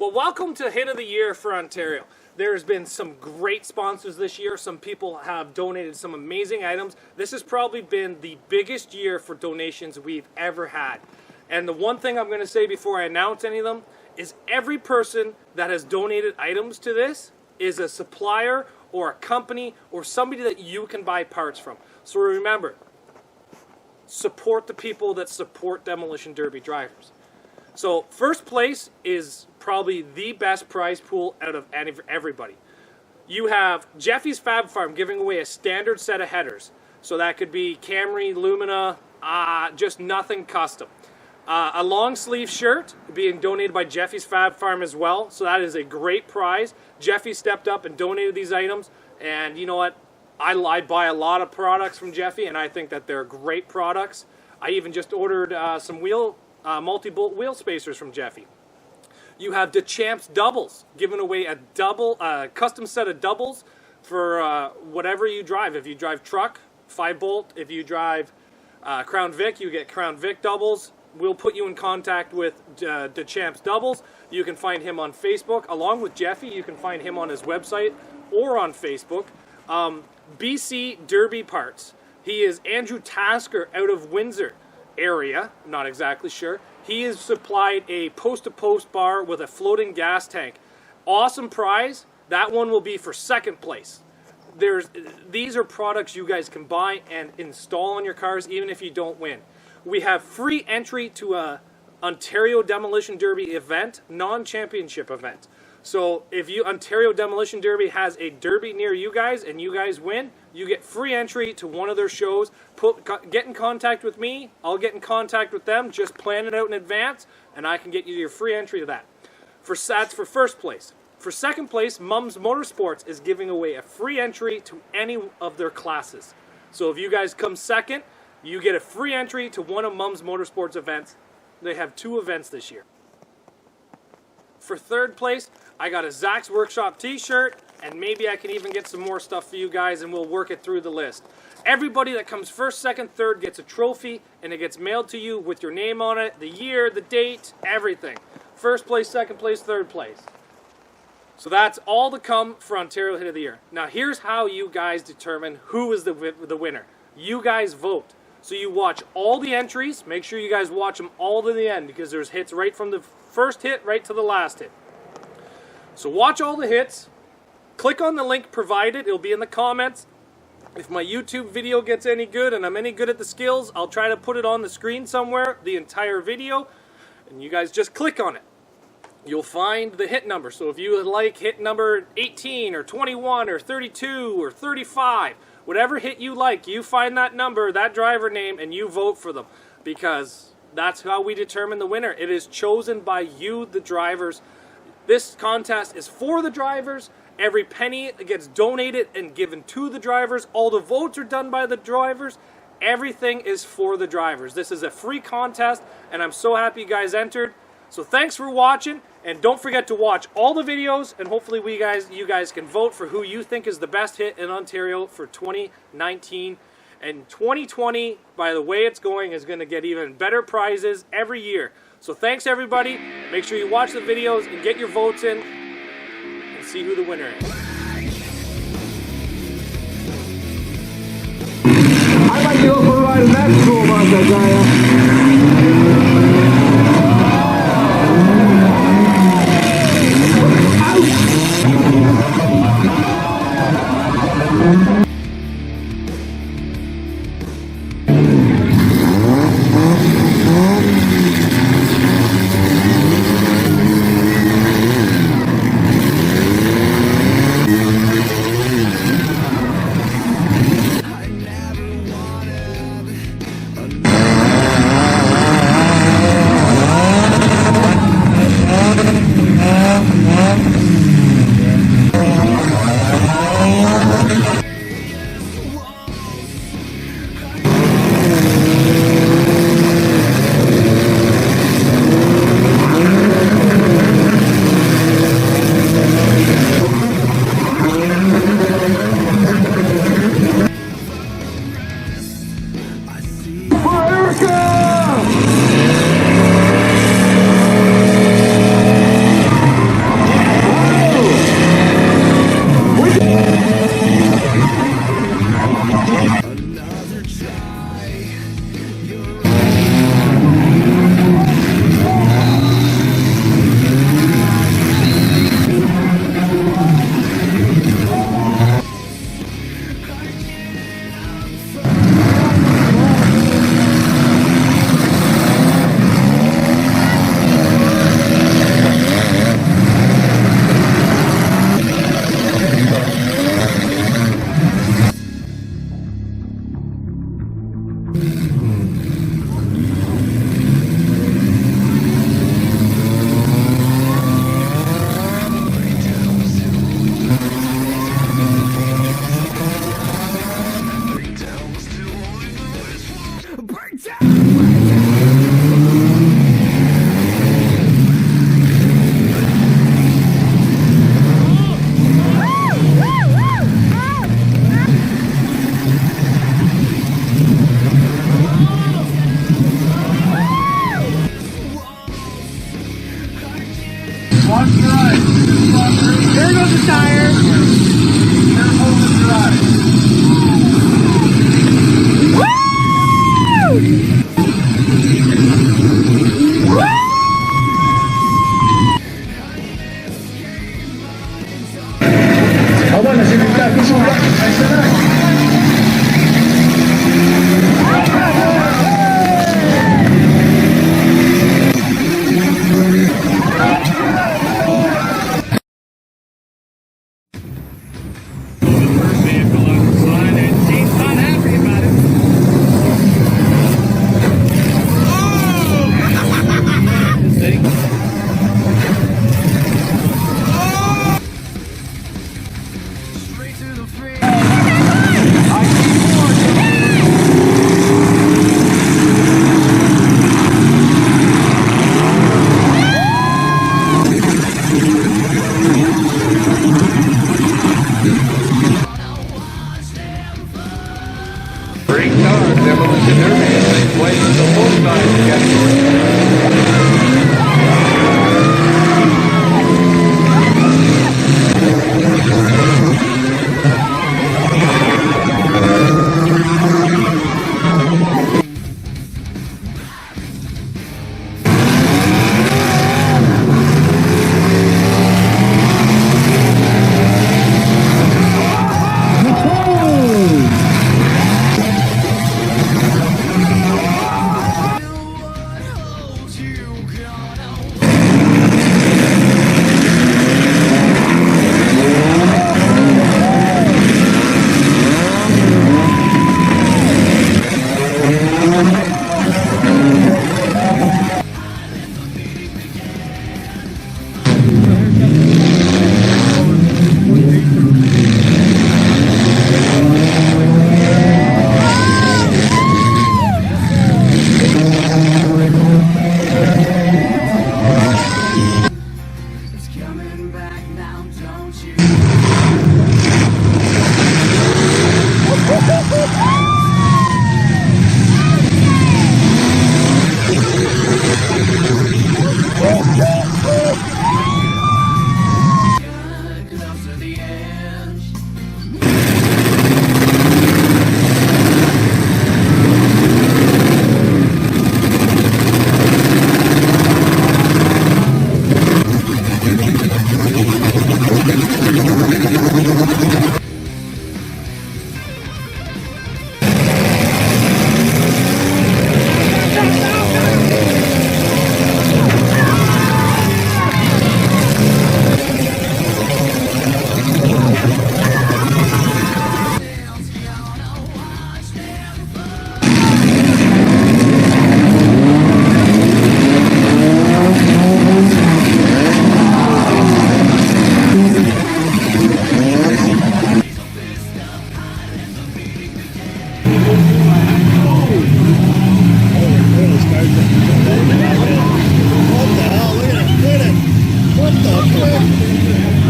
Well, welcome to Hit of the Year for Ontario. There's been some great sponsors this year. Some people have donated some amazing items. This has probably been the biggest year for donations we've ever had. And the one thing I'm going to say before I announce any of them is every person that has donated items to this is a supplier or a company or somebody that you can buy parts from. So remember, support the people that support Demolition Derby drivers. So first place is probably the best prize pool out of everybody. You have Jeffy's Fab Farm giving away a standard set of headers. So that could be Camry, Lumina, just nothing custom. A long sleeve shirt being donated by Jeffy's Fab Farm as well. So that is a great prize. Jeffy stepped up and donated these items. And you know what? I buy a lot of products from Jeffy, and I think that they're great products. I even just ordered some multi-bolt wheel spacers from Jeffy. You have DeChamps doubles, giving away a custom set of doubles for whatever you drive. If you drive truck, 5-bolt. If you drive Crown Vic, you get Crown Vic doubles. We'll put you in contact with DeChamps doubles. You can find him on Facebook. Along with Jeffy, you can find him on his website or on Facebook. BC Derby Parts. He is Andrew Tasker out of Windsor area, not exactly sure. He has supplied a post-to-post bar with a floating gas tank. Awesome prize. That one will be for second place. These are products you guys can buy and install on your cars even if you don't win. We have free entry to a Ontario Demolition Derby event, non-championship event. So if Ontario Demolition Derby has a derby near you guys and you guys win, you get free entry to one of their shows. Get in contact with me. I'll get in contact with them. Just plan it out in advance, and I can get you your free entry to that. That's for first place. For second place, Mums Motorsports is giving away a free entry to any of their classes. So if you guys come second, you get a free entry to one of Mums Motorsports events. They have 2 events this year. For third place, I got a Zacks Workshop t-shirt, and maybe I can even get some more stuff for you guys, and we'll work it through the list. Everybody that comes first, second, third gets a trophy, and it gets mailed to you with your name on it, the year, the date, everything. First place, second place, third place. So that's all to come for Ontario Hit of the Year. Now here's how you guys determine who is the winner. You guys vote. So you watch all the entries. Make sure you guys watch them all to the end because there's hits right from the first hit right to the last hit. So watch all the hits. Click on the link provided. It'll be in the comments. If my YouTube video gets any good and I'm any good at the skills, I'll try to put it on the screen somewhere, the entire video. And you guys just click on it. You'll find the hit number. So if you would like hit number 18 or 21 or 32 or 35, whatever hit you like, you find that number, that driver name, and you vote for them. Because that's how we determine the winner. It is chosen by you, the drivers. This contest is for the drivers. Every penny gets donated and given to the drivers. All the votes are done by the drivers. Everything is for the drivers. This is a free contest, and I'm so happy you guys entered. So thanks for watching, and don't forget to watch all the videos, and hopefully you guys can vote for who you think is the best hit in Ontario for 2019. And 2020, by the way it's going, is going to get even better prizes every year. So thanks everybody. Make sure you watch the videos and get your votes in and see who the winner is. I'd like to go for a ride in that school bus, I tell you. Watch the right. There goes the tire. Careful with the drive. Aguanta, se me está, que suba. Ahí está. Great car, Demolition Derby, and they play the full-size category.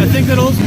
I think that also.